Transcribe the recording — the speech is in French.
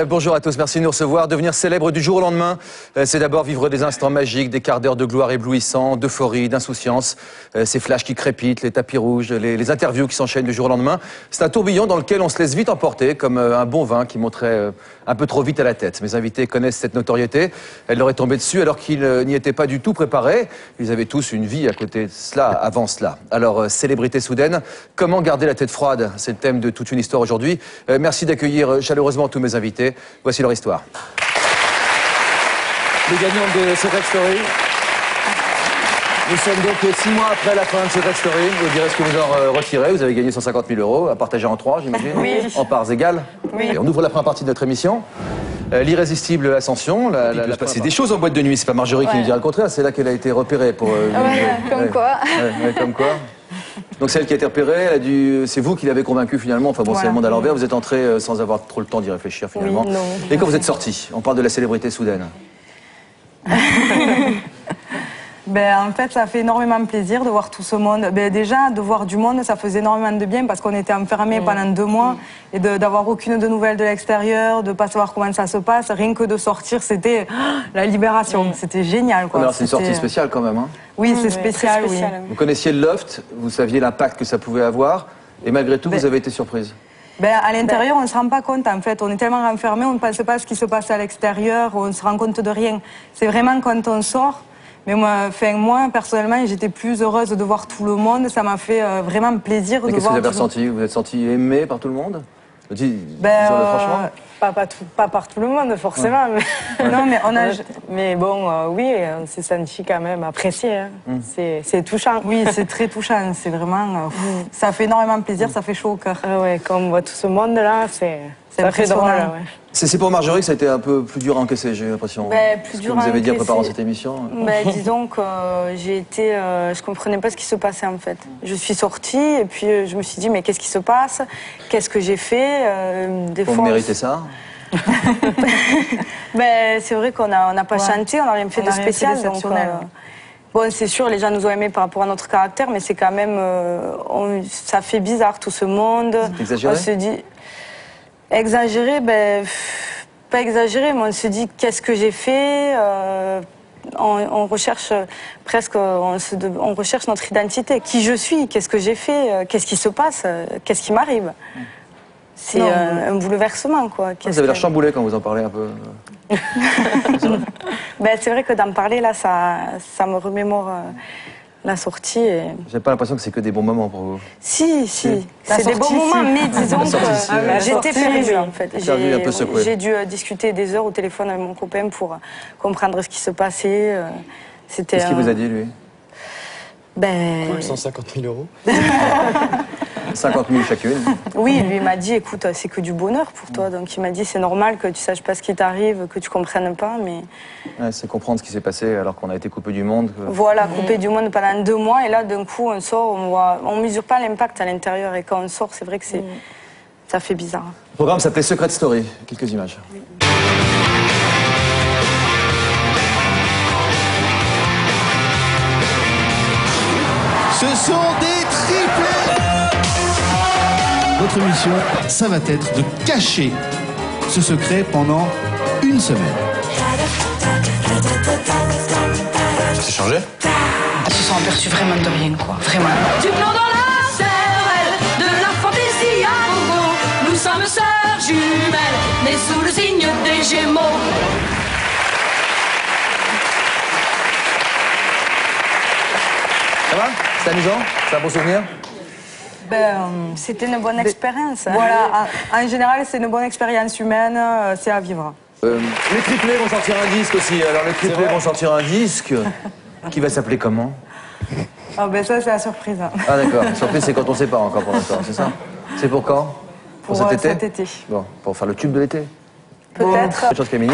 Bonjour à tous, merci de nous recevoir. Devenir célèbre du jour au lendemain, c'est d'abord vivre des instants magiques, des quarts d'heure de gloire éblouissants, d'euphorie, d'insouciance, ces flashs qui crépitent, les tapis rouges, les interviews qui s'enchaînent du jour au lendemain. C'est un tourbillon dans lequel on se laisse vite emporter, comme un bon vin qui monterait un peu trop vite à la tête. Mes invités connaissent cette notoriété, elle leur est tombée dessus alors qu'ils n'y étaient pas du tout préparés. Ils avaient tous une vie à côté de cela, avant cela. Alors, célébrité soudaine, comment garder la tête froide? C'est le thème de toute une histoire aujourd'hui. Merci d'accueillir chaleureusement tous mes invités. Voici leur histoire. Les gagnants de Secret Story. Nous sommes donc 6 mois après la fin de Secret Story. Vous direz ce que vous en retirez. Vous avez gagné 150 000 € à partager en 3, j'imagine. Oui. En parts égales. Oui. Et on ouvre la première partie de notre émission. L'irrésistible ascension. Il peut se passer des choses en boîte de nuit. C'est pas Marjorie qui nous dira le contraire. C'est là qu'elle a été repérée pour. Comme quoi. Comme quoi. Donc c'est elle qui a été repérée, elle a dû... c'est vous qui l'avez convaincue finalement, enfin bon c'est le monde à l'envers, vous êtes entrée sans avoir trop le temps d'y réfléchir finalement. Oui, non. Et quand vous êtes sortie, on parle de la célébrité soudaine. En fait, ça fait énormément plaisir de voir tout ce monde. Déjà, de voir du monde, ça faisait énormément de bien parce qu'on était enfermés pendant 2 mois et d'avoir aucune de nouvelles de l'extérieur, de ne pas savoir comment ça se passe, rien que de sortir, c'était la libération. C'était génial, quoi. Alors c'est une sortie spéciale quand même, hein. Oui, c'est spécial, oui. Vous connaissiez le loft, vous saviez l'impact que ça pouvait avoir, et malgré tout, vous avez été surprise. À l'intérieur, on ne se rend pas compte, en fait. On est tellement enfermés, on ne pense pas à ce qui se passe à l'extérieur, on ne se rend compte de rien. C'est vraiment quand on sort. Mais moi, personnellement, j'étais plus heureuse de voir tout le monde. Ça m'a fait vraiment plaisir de voir. Qu'est-ce que vous avez ressenti? Vous êtes senti aimé par tout le monde? Franchement Pas par tout le monde, forcément. Ouais. Mais... non, mais on a... Mais bon, oui, on s'est senti quand même apprécié. Hein. C'est touchant. Oui, c'est très touchant. C'est vraiment... ça fait énormément plaisir, ça fait chaud au cœur. Ouais, quand on voit tout ce monde-là, ça fait drôle. Ouais. C'est pour Marjorie que ça a été un peu plus dur à encaisser, j'ai l'impression. Plus dur à encaisser. Vous avez dit en préparant cette émission. Disons que je comprenais pas ce qui se passait en fait. Je suis sortie et puis je me suis dit mais qu'est-ce qui se passe? Qu'est-ce que j'ai fait? Vous méritez ça? C'est vrai qu'on n'a pas chanté, on n'a rien fait de spécial. Bon, c'est sûr, les gens nous ont aimés par rapport à notre caractère, mais c'est quand même, ça fait bizarre tout ce monde. Exagéré? On se dit exagéré, pas exagéré, mais on se dit qu'est-ce que j'ai fait. On recherche presque, on recherche notre identité. Qui je suis? Qu'est-ce que j'ai fait? Qu'est-ce qui se passe? Qu'est-ce qui m'arrive? C'est un bouleversement, quoi. Vous avez l'air chamboulé quand vous en parlez un peu. C'est vrai que d'en parler, là, ça me remémore la sortie. J'ai pas l'impression que c'est que des bons moments pour vous. Si. C'est des bons moments, mais disons que j'étais perdue, en fait. J'ai dû discuter des heures au téléphone avec mon copain pour comprendre ce qui se passait. Qu'est-ce qu'il vous a dit, lui? Cool, 150 000 €. 50 000 chacune. Oui, lui m'a dit, écoute, c'est que du bonheur pour toi. Donc il m'a dit, c'est normal que tu saches pas ce qui t'arrive, que tu comprennes pas, mais... Ouais, c'est comprendre ce qui s'est passé alors qu'on a été coupé du monde. Voilà, coupé du monde pendant 2 mois, et là, d'un coup, on sort, on mesure pas l'impact à l'intérieur, et quand on sort, c'est vrai que ça fait bizarre. Le programme s'appelait Secret Story. Quelques images. Oui. Ce sont des triplés. Votre mission, ça va être de cacher ce secret pendant 1 semaine. C'est changé? Elles se sont aperçues vraiment de rien, quoi. Vraiment. Du plomb dans la cervelle, de la fantaisie à gogo. Nous sommes sœurs jumelles, nées sous le signe des Gémeaux. Ça va? C'est amusant? C'est un bon souvenir? C'était une bonne expérience. Voilà, en général, c'est une bonne expérience humaine, c'est à vivre. Les triplés vont sortir un disque aussi. Alors les triplés vont sortir un disque qui va s'appeler comment? Ça, c'est la surprise. Ah d'accord, la surprise c'est quand on ne sait pas encore pour l'instant, c'est ça? C'est pour quand? Pour cet été. Bon, pour faire le tube de l'été? Peut-être. Bonne chance Camille.